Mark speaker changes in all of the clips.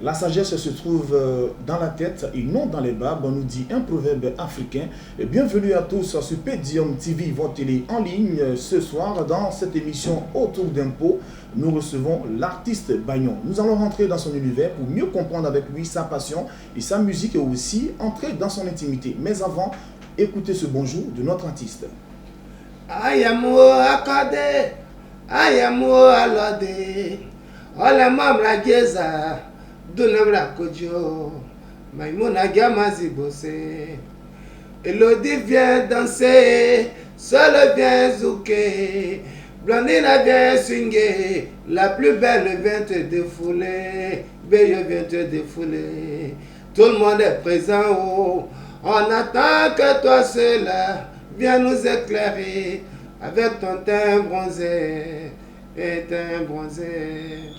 Speaker 1: La sagesse se trouve dans la tête et non dans les barbes, on nous dit un proverbe africain. Et bienvenue à tous sur Pedium TV, votre télé en ligne. Ce soir, dans cette émission Autour d'un pot, nous recevons l'artiste Bagnon. Nous allons rentrer dans son univers pour mieux comprendre avec lui sa passion et sa musique et aussi entrer dans son intimité. Mais avant, écoutez ce bonjour de notre artiste.
Speaker 2: Ayamo akade, ayamo alode, olema mrageza. Donamra Kodjo, Maïmona Gamazi bossé. Elodie vient danser, seul vient zouker. Blondine vient swinguer, la plus belle vient te défouler. Belle vient te défouler. Tout le monde est présent, oh. On attend que toi seul viens nous éclairer avec ton teint bronzé et teint bronzé.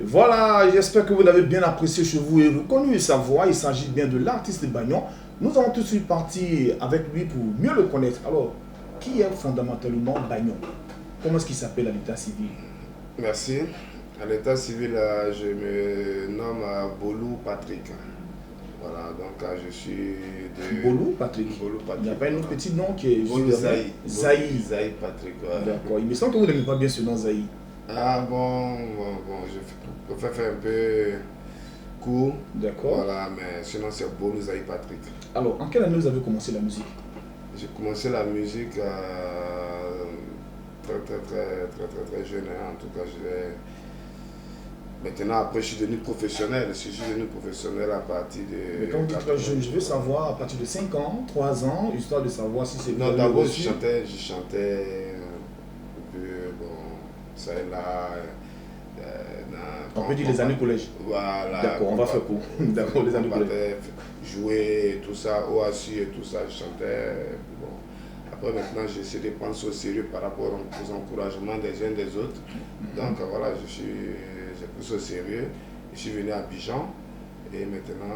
Speaker 1: Voilà, j'espère que vous l'avez bien apprécié chez vous et reconnu sa voix. Il s'agit bien de l'artiste Bagnon. Nous allons tout de suite partir avec lui pour mieux le connaître. Alors, qui est fondamentalement Bagnon? Comment est-ce qu'il s'appelle à l'état civil?
Speaker 2: Merci. À l'état civil, je me nomme Bolou Patrick. Voilà, donc je suis de...
Speaker 1: Bolou Patrick.
Speaker 2: Bolou Patrick.
Speaker 1: Il n'y a pas un autre petit nom qui est...
Speaker 2: Bolou Zaï.
Speaker 1: Zaï
Speaker 2: Patrick.
Speaker 1: D'accord. Il me semble que vous n'aimez pas bien ce nom Zaï.
Speaker 2: Ah bon, je préfère faire un peu court.
Speaker 1: D'accord.
Speaker 2: Voilà, mais sinon c'est Bolou Zaï Patrick.
Speaker 1: Alors, en quelle année vous avez commencé la musique?
Speaker 2: J'ai commencé la musique très jeune. Hein. En tout cas, maintenant, après, je suis devenu professionnel. Je suis devenu professionnel à partir de...
Speaker 1: Mais quand vous dites très jeune, je veux savoir à partir de 5 ans, 3 ans, histoire de savoir si c'est...
Speaker 2: Non, d'abord, je chantais un peu, bon, ça et là.
Speaker 1: On peut dire les années collège.
Speaker 2: Voilà.
Speaker 1: D'accord, on va faire court. D'accord, les années collège.
Speaker 2: Jouer, tout ça, OASI et tout ça, je chantais. Bon. Après, maintenant, j'ai essayé de prendre ça au sérieux par rapport aux encouragements des uns des autres. Donc, voilà, j'ai pris ça au sérieux. Je suis venu à Abidjan et maintenant,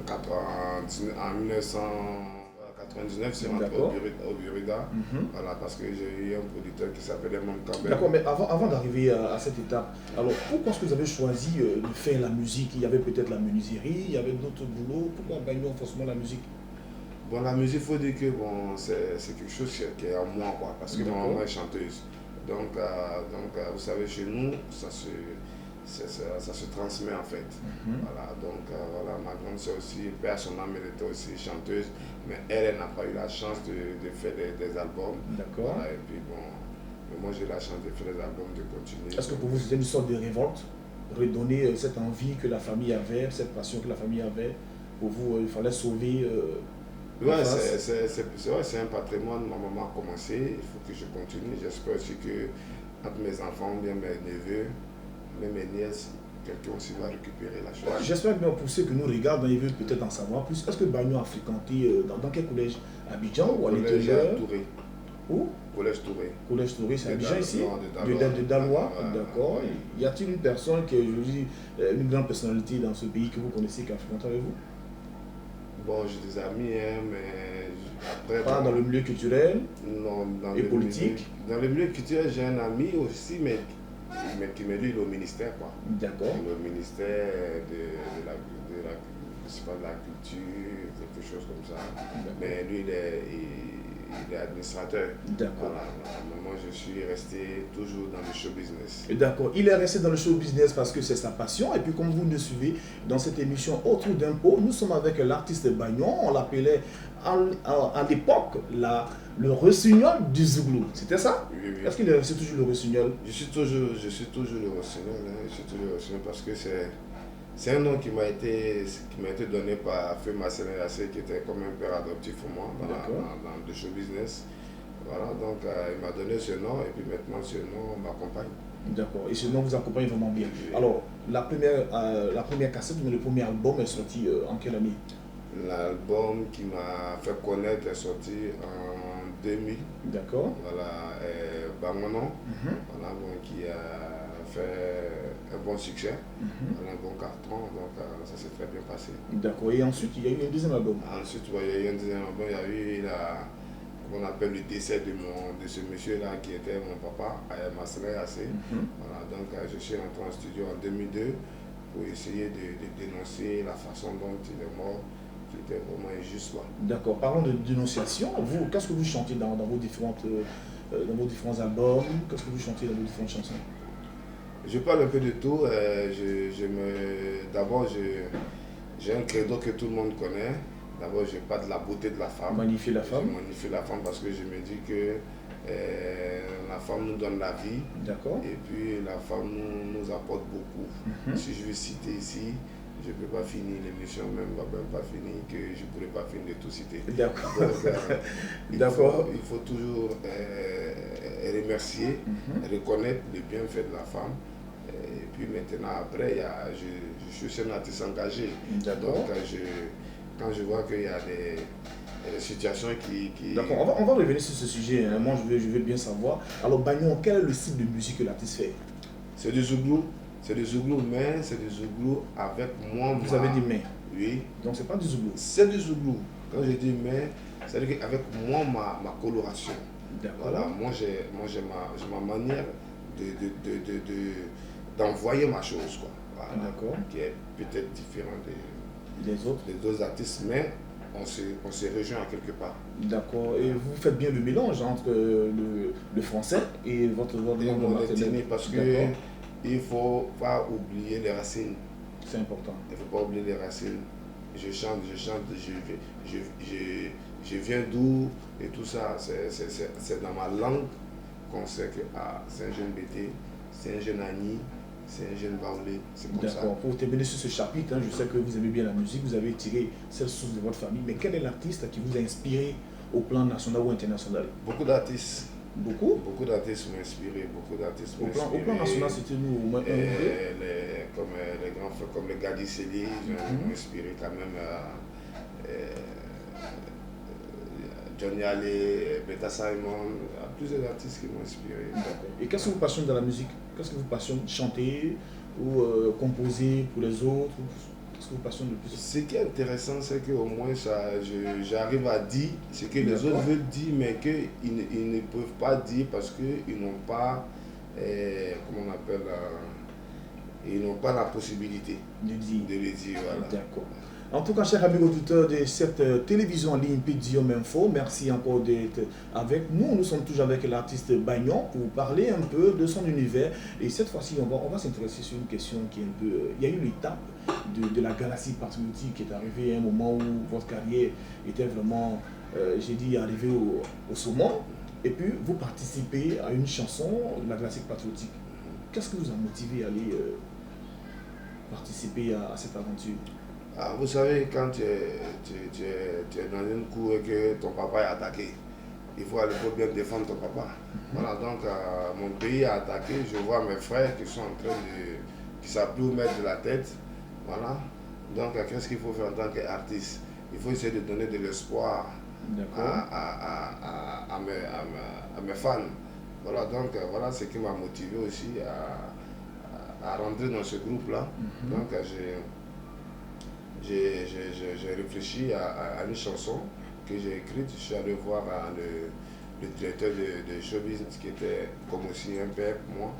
Speaker 2: en 1999, c'est rentré au Burida. Voilà, parce que j'ai eu un producteur qui s'appelait Mam Campbell.
Speaker 1: D'accord, mais avant d'arriver à cette étape, alors pourquoi est-ce que vous avez choisi de faire la musique? Il y avait peut-être la menuiserie, il y avait d'autres boulots. Pourquoi Bagnon forcément la musique?
Speaker 2: Bon, la musique, il faut dire que bon, c'est quelque chose qui est en moi, quoi, parce que ma maman est chanteuse. Donc, vous savez, chez nous, ça se transmet en fait. Voilà, donc voilà, ma grande soeur aussi, père son âme, elle était aussi chanteuse, mais elle n'a pas eu la chance de faire des albums.
Speaker 1: D'accord.
Speaker 2: Voilà, et puis bon, mais moi j'ai la chance de faire des albums, de continuer.
Speaker 1: Est-ce que pour vous c'était une sorte de révolte? Redonner cette envie que la famille avait, cette passion que la famille avait? Pour vous, il fallait sauver...
Speaker 2: Ouais, c'est un patrimoine. Ma maman a commencé, il faut que je continue. J'espère aussi que entre mes enfants, bien mes neveux, même mes nièces, quelqu'un aussi va récupérer la chose.
Speaker 1: Ouais, j'espère bien pour ceux que nous regardent, ils veulent peut-être en savoir plus. Est-ce que Bagnon a fréquenté dans quel collège? Abidjan ou à l'intérieur?
Speaker 2: Touré.
Speaker 1: Où?
Speaker 2: Collège Touré.
Speaker 1: Collège Touré, c'est Abidjan ici?
Speaker 2: De
Speaker 1: Dalois. D'accord. Y a-t-il une personne qui est une grande personnalité dans ce pays que vous connaissez qui a fréquenté avec vous?
Speaker 2: Bon, j'ai des amis, hein, mais après...
Speaker 1: Pas dans le milieu culturel?
Speaker 2: Non, dans
Speaker 1: et politique?
Speaker 2: Dans le milieu culturel, j'ai un ami aussi, mais qui me dit au ministère, quoi.
Speaker 1: D'accord.
Speaker 2: Le ministère de la culture, quelque chose comme ça. Mais lui, il est administrateur.
Speaker 1: D'accord.
Speaker 2: Voilà. Moi, je suis resté toujours dans le show business.
Speaker 1: D'accord. Il est resté dans le show business parce que c'est sa passion. Et puis, comme vous nous suivez dans cette émission Autour d'un pot, nous sommes avec l'artiste Bagnon. On l'appelait à l'époque le rossignol du Zouglou. C'était ça?
Speaker 2: Oui, oui.
Speaker 1: Est-ce qu'il est resté toujours le rossignol?
Speaker 2: Je suis toujours le rossignol. Hein. Je suis toujours le rossignol parce que c'est un nom qui m'a été donné par Feu Marcelin Yassé, qui était comme un père adoptif pour moi dans le show business. Voilà, donc il m'a donné ce nom et puis maintenant ce nom m'accompagne.
Speaker 1: D'accord, et ce nom vous accompagne vraiment bien. Alors, la première cassette, le premier album est sorti en quelle année?
Speaker 2: L'album qui m'a fait connaître est sorti en 2000.
Speaker 1: D'accord.
Speaker 2: Voilà, Bangonon, voilà, bon, qui a fait un bon succès, un bon carton, donc ça s'est très bien passé.
Speaker 1: D'accord, et ensuite il y a eu un deuxième album.
Speaker 2: Ensuite, il y a eu un deuxième album, il y a eu qu'on appelle le décès de ce monsieur-là qui était mon papa, Massalé Assé. Voilà, donc je suis rentré en studio en 2002 pour essayer de dénoncer la façon dont il est mort, qui était vraiment injuste.
Speaker 1: D'accord, parlons de dénonciation. Vous, qu'est-ce que vous chantez dans vos différents albums? Qu'est-ce que vous chantez dans vos différentes chansons?
Speaker 2: Je parle un peu de tout. D'abord, j'ai un credo que tout le monde connaît. D'abord, je parle de la beauté de la femme.
Speaker 1: Magnifier la femme.
Speaker 2: Je magnifie la femme parce que je me dis que la femme nous donne la vie.
Speaker 1: D'accord.
Speaker 2: Et puis la femme nous apporte beaucoup. Si je veux citer ici, je ne peux pas finir l'émission, même pas finir, que je ne pourrais pas finir de tout citer.
Speaker 1: D'accord.
Speaker 2: Donc, il faut toujours remercier, reconnaître les bienfaits de la femme. Et puis maintenant, après, je suis un artiste engagé. Donc, quand je vois qu'il y a des situations qui...
Speaker 1: D'accord, on va revenir sur ce sujet. Moi, je veux bien savoir. Alors, Bagnon, quel est le style de musique que l'artiste fait?
Speaker 2: C'est du zouglou. C'est du zouglou, mais c'est du zouglou avec moi.
Speaker 1: Vous avez dit mais?
Speaker 2: Oui.
Speaker 1: Donc, c'est pas du zouglou?
Speaker 2: C'est du zouglou. Quand je dis mais, c'est-à-dire qu'avec moi, ma coloration.
Speaker 1: D'accord.
Speaker 2: Voilà, moi j'ai ma manière d'envoyer ma chose, quoi. Voilà, d'accord. Qui est peut-être différente des autres artistes, mais on se rejoint à quelque part.
Speaker 1: D'accord. Et vous faites bien le mélange entre le français et votre langue maternelle.
Speaker 2: Parce que il ne faut pas oublier les racines.
Speaker 1: C'est important.
Speaker 2: Il ne faut pas oublier les racines. Je chante, je viens d'où et tout ça. C'est dans ma langue qu'on sait que c'est un jeune BT, c'est un jeune Annie, c'est un jeune Baoulé. C'est comme ça.
Speaker 1: D'accord. Pour terminer sur ce chapitre, je sais que vous aimez bien la musique, vous avez tiré cette source de votre famille, mais quel est l'artiste qui vous a inspiré au plan national ou international?
Speaker 2: Beaucoup d'artistes.
Speaker 1: Beaucoup?
Speaker 2: Beaucoup d'artistes m'ont inspiré.
Speaker 1: Au plan national, c'était nous au moins
Speaker 2: comme les grands frères comme le Gadi Seli, m'ont inspiré quand même. Johnny Allé, Beta Simon, il y a plusieurs artistes qui m'ont inspiré.
Speaker 1: Et qu'est-ce qui vous passionne dans la musique? Qu'est-ce qui vous passionne? Chanter ou composer pour les autres? Qu'est-ce qui vous passionne le plus?
Speaker 2: Ce qui est intéressant, c'est qu'au moins j'arrive à dire ce que les autres veulent dire, mais qu'ils ne peuvent pas dire parce qu'ils n'ont pas, comment on appelle, ils n'ont pas la possibilité de le dire. Voilà.
Speaker 1: D'accord. En tout cas, chers amis auditeurs de cette télévision en ligne Pedium Info, merci encore d'être avec nous. Nous sommes toujours avec l'artiste Bagnon pour parler un peu de son univers. Et cette fois-ci, on va s'intéresser sur une question qui est un peu... Il y a eu l'étape de la galaxie patriotique qui est arrivée à un moment où votre carrière était vraiment, j'ai dit, arrivée au sommet. Et puis, vous participez à une chanson, la galaxie patriotique. Qu'est-ce qui vous a motivé à aller participer à cette aventure?
Speaker 2: Vous savez, quand tu es dans une cour et que ton papa est attaqué, il faut aller pour bien défendre ton papa. Voilà, donc mon pays est attaqué, je vois mes frères qui sont en train qui ne savent plus où mettre de la tête. Voilà, donc qu'est-ce qu'il faut faire en tant qu'artiste? Il faut essayer de donner de l'espoir à mes fans. Voilà, donc voilà ce qui m'a motivé aussi à rentrer dans ce groupe-là. Donc j'ai réfléchi à une chanson que j'ai écrite. Je suis allé voir le directeur de showbiz qui était comme aussi un père pour moi,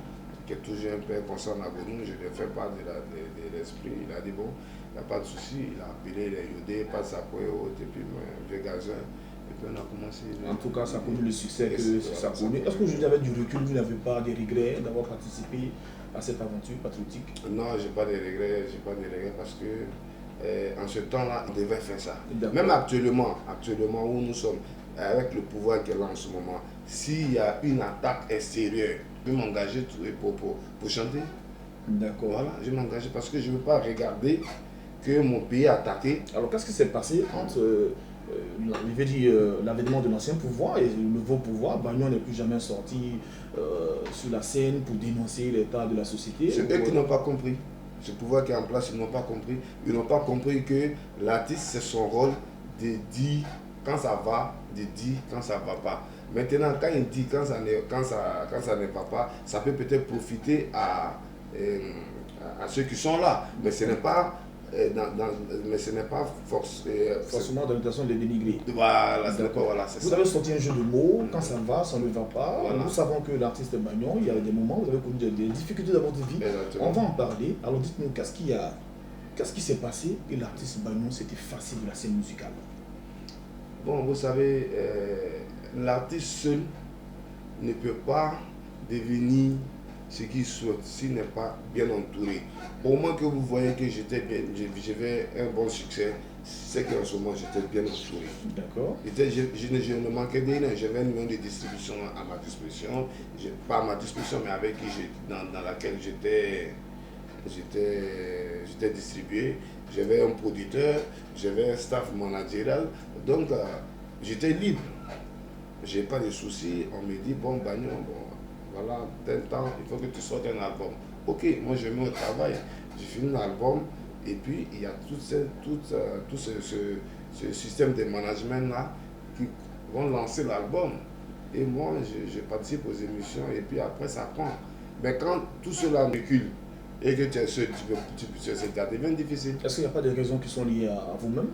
Speaker 2: qui est toujours un père concernant Nagonou. Je lui ai fait part de l'esprit. Il a dit bon, il n'y a pas de souci. Il a appelé les Yodé, pas de Sakoué, et puis vieux gazin. Et puis on a commencé.
Speaker 1: En tout cas, ça a connu le succès que ça a connu. Est-ce que vous avez du recul, vous n'avez pas des regrets d'avoir participé à cette aventure patriotique?
Speaker 2: Non, j'ai pas de regrets parce que en ce temps-là, on devait faire ça. Même actuellement où nous sommes, avec le pouvoir qu'elle a en ce moment, s'il y a une attaque extérieure, je vais m'engager pour chanter.
Speaker 1: D'accord.
Speaker 2: Voilà, je vais m'engager parce que je ne veux pas regarder que mon pays est attaqué.
Speaker 1: Alors qu'est-ce qui s'est passé entre l'avènement de l'ancien pouvoir et le nouveau pouvoir? Bagnon n'est plus jamais sorti sur la scène pour dénoncer l'état de la société.
Speaker 2: C'est eux qui n'ont pas compris. ce pouvoir qui est en place, ils n'ont pas compris. Ils n'ont pas compris que l'artiste, c'est son rôle de dire quand ça va, de dire quand ça ne va pas. Maintenant, quand il dit quand ça ne va pas, ça peut peut-être profiter à ceux qui sont là. Mais ce n'est pas,
Speaker 1: forcément dans l'intention de les dénigrer.
Speaker 2: Voilà, c'est
Speaker 1: vous
Speaker 2: ça.
Speaker 1: avez sorti un jeu de mots, quand ça va, ça ne va pas.
Speaker 2: Voilà.
Speaker 1: Nous savons que l'artiste Bagnon, il y a des moments où vous avez connu des difficultés dans votre vie.
Speaker 2: Exactement.
Speaker 1: On va en parler. Alors dites-nous, qu'est-ce qui s'est passé et l'artiste Bagnon s'est effacé de la scène musicale?
Speaker 2: Bon, vous savez, l'artiste seul ne peut pas devenir ce qu'il souhaite s'il n'est pas bien entouré. Au moins que vous voyez que j'avais un bon succès, c'est qu'en ce moment j'étais bien entouré.
Speaker 1: D'accord.
Speaker 2: Je ne manquais de rien, j'avais un numéro de distribution à ma disposition, pas à ma disposition, mais avec qui dans laquelle j'étais distribué. J'avais un producteur, j'avais un staff managérial, donc j'étais libre. Je n'ai pas de soucis. On me dit, bon, Bagnon, voilà, tel temps, il faut que tu sortes un album. Ok, moi je mets au travail, je finis un album, et puis il y a tout ce système de management là qui vont lancer l'album. Et moi, je participe aux émissions, et puis après ça prend. Mais quand tout cela recule, et que tu es seul, ça devient difficile.
Speaker 1: Est-ce qu'il n'y a pas des raisons qui sont liées à vous-même?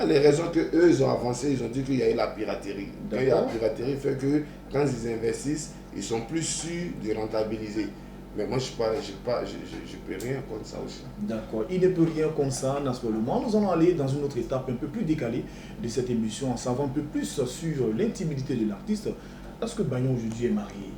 Speaker 2: Les raisons qu'eux ils ont avancé, ils ont dit qu'il y a eu la piraterie. Quand il y a la piraterie, fait que quand ils investissent, ils sont plus sûrs de rentabiliser. Mais moi, je ne peux rien contre ça aussi.
Speaker 1: D'accord. Il ne peut rien contre ça, naturellement. Nous allons aller dans une autre étape un peu plus décalée de cette émission, en savant un peu plus sur l'intimité de l'artiste. Est-ce que Bagnon aujourd'hui est marié?